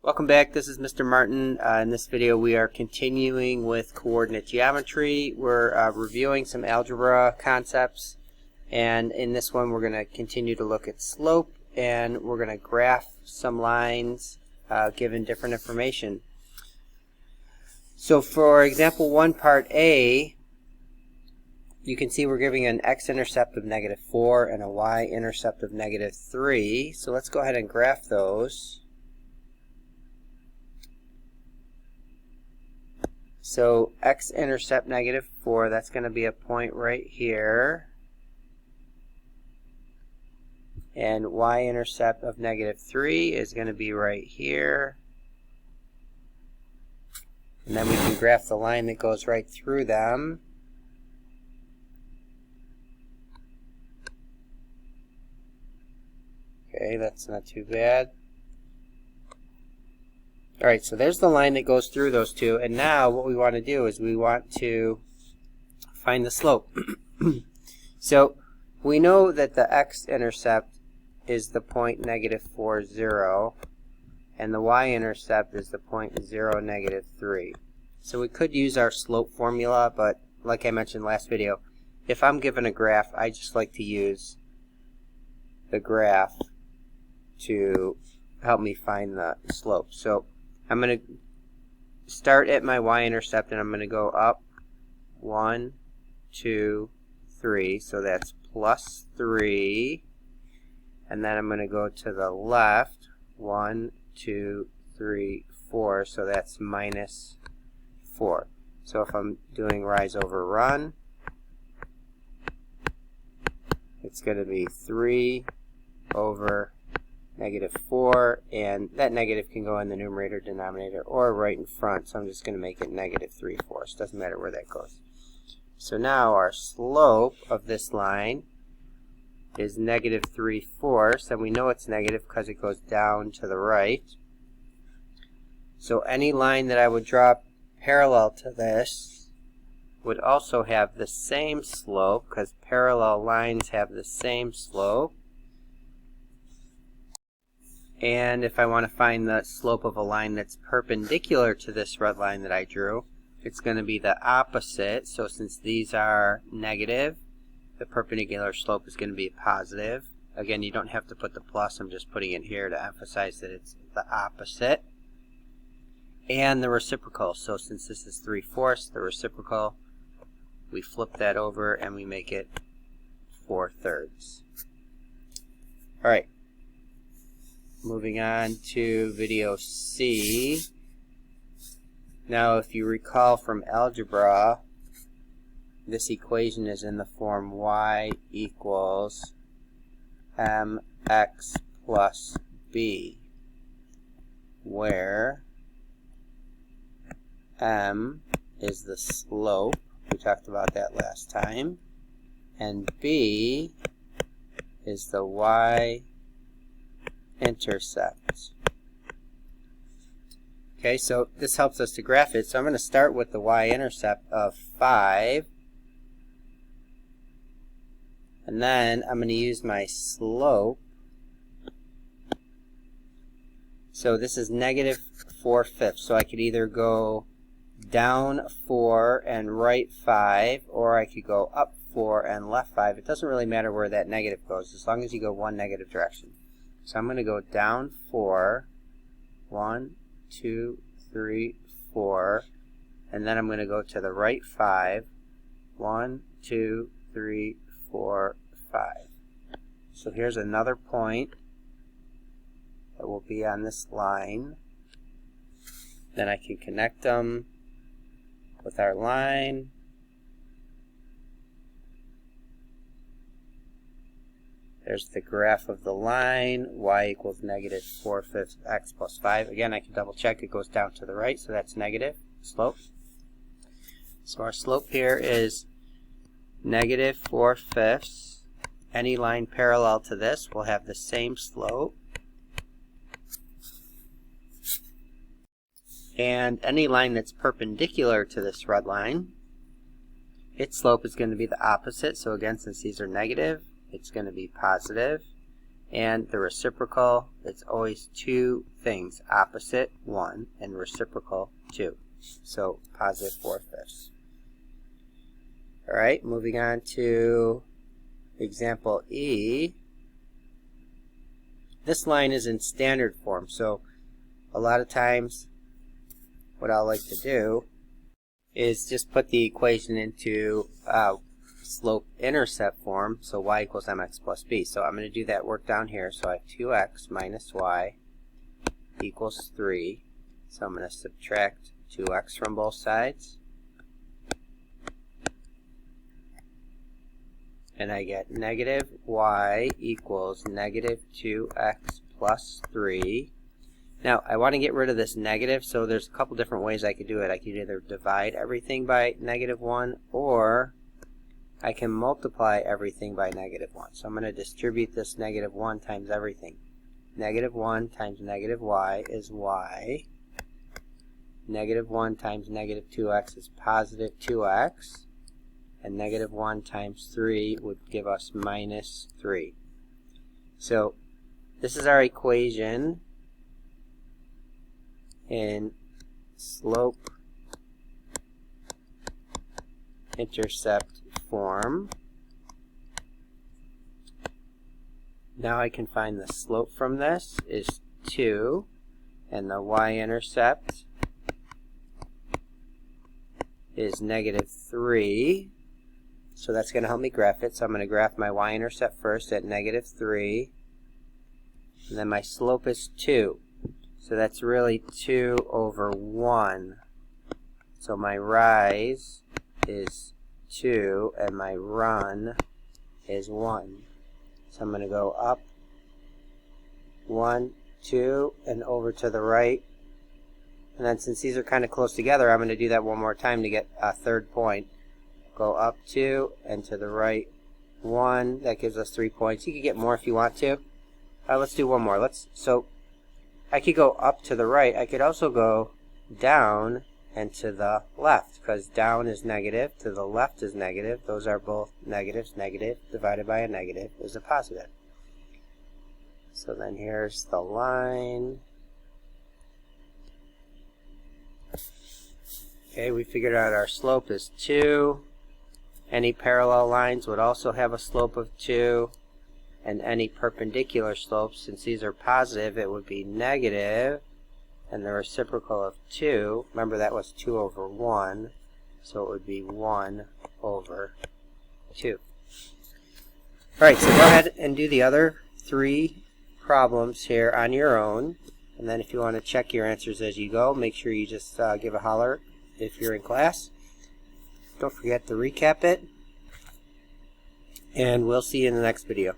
Welcome back. This is Mr. Martin. In this video we are continuing with coordinate geometry. We're reviewing some algebra concepts, and in this one we're going to continue to look at slope, and we're going to graph some lines given different information. So for example 1 part A, you can see we're giving an x-intercept of -4 and a y-intercept of -3. So let's go ahead and graph those. So x-intercept -4, that's going to be a point right here. And y-intercept of -3 is going to be right here. And then we can graph the line that goes right through them. Okay, that's not too bad. Alright, so there's the line that goes through those two, and now what we want to do is we want to find the slope. So we know that the x-intercept is the point -4, 0, and the y-intercept is the point 0, -3. So we could use our slope formula, but like I mentioned last video, if I'm given a graph, I just like to use the graph to help me find the slope. So I'm going to start at my y-intercept, and I'm going to go up 1, 2, 3. So that's +3. And then I'm going to go to the left 1, 2, 3, 4. So that's -4. So if I'm doing rise over run, it's going to be 3 over -4, and that negative can go in the numerator, denominator, or right in front, so I'm just going to make it -3/4. It doesn't matter where that goes. So now our slope of this line is -3/4, and we know it's negative because it goes down to the right. So any line that I would draw parallel to this would also have the same slope, because parallel lines have the same slope. And if I want to find the slope of a line that's perpendicular to this red line that I drew, it's going to be the opposite. So since these are negative, the perpendicular slope is going to be positive. Again, you don't have to put the plus. I'm just putting it here to emphasize that it's the opposite. And the reciprocal. So since this is 3/4, the reciprocal, we flip that over and we make it 4/3. All right. Moving on to video C. Now, if you recall from algebra, this equation is in the form y equals mx plus b, where m is the slope, we talked about that last time, and b is the y-intercept. Okay, so this helps us to graph it. So I'm going to start with the y-intercept of 5. And then I'm going to use my slope. So this is -4/5. So I could either go down 4 and right 5, or I could go up 4 and left 5. It doesn't really matter where that negative goes, as long as you go one negative direction. So I'm going to go down 4, 1, 2, 3, 4, and then I'm going to go to the right 5, 1, 2, 3, 4, 5. So here's another point that will be on this line. Then I can connect them with our line. There's the graph of the line, y equals -4/5 x plus 5. Again, I can double check, it goes down to the right, so that's negative slope. So our slope here is -4/5. Any line parallel to this will have the same slope. And any line that's perpendicular to this red line, its slope is going to be the opposite. So again, since these are negative, it's going to be positive. And the reciprocal, it's always 2 things, opposite 1 and reciprocal 2. So positive 4/5. Alright, moving on to example E. This line is in standard form, so a lot of times what I like to do is just put the equation into slope-intercept form, so y equals mx plus b. So I'm going to do that work down here. So I have 2x minus y equals 3. So I'm going to subtract 2x from both sides. And I get negative y equals negative 2x plus 3. Now, I want to get rid of this negative, so there's a couple different ways I could do it. I could either divide everything by negative 1, or I can multiply everything by negative 1. So I'm going to distribute this negative 1 times everything. Negative 1 times negative y is y. Negative 1 times negative 2x is positive 2x. And negative 1 times 3 would give us minus 3. So this is our equation in slope-intercept form. Now I can find the slope from this is 2, and the y-intercept is negative 3. So that's going to help me graph it. So I'm going to graph my y-intercept first at negative 3, and then my slope is 2. So that's really 2 over 1. So my rise is 2, and my run is 1. So I'm going to go up 1, 2, and over to the right. And then since these are kind of close together, I'm going to do that one more time to get a third point. Go up 2, and to the right 1. That gives us 3 points. You could get more if you want to. Let's do one more. So I could go up to the right. I could also go down and to the left, because down is negative, to the left is negative. Those are both negatives. Negative divided by a negative is a positive. So then here's the line. Okay, we figured out our slope is 2. Any parallel lines would also have a slope of 2. And any perpendicular slopes, since these are positive, it would be negative. And the reciprocal of 2, remember that was 2 over 1, so it would be 1 over 2. Alright, so go ahead and do the other 3 problems here on your own. And then if you want to check your answers as you go, make sure you just give a holler if you're in class. Don't forget to recap it. And we'll see you in the next video.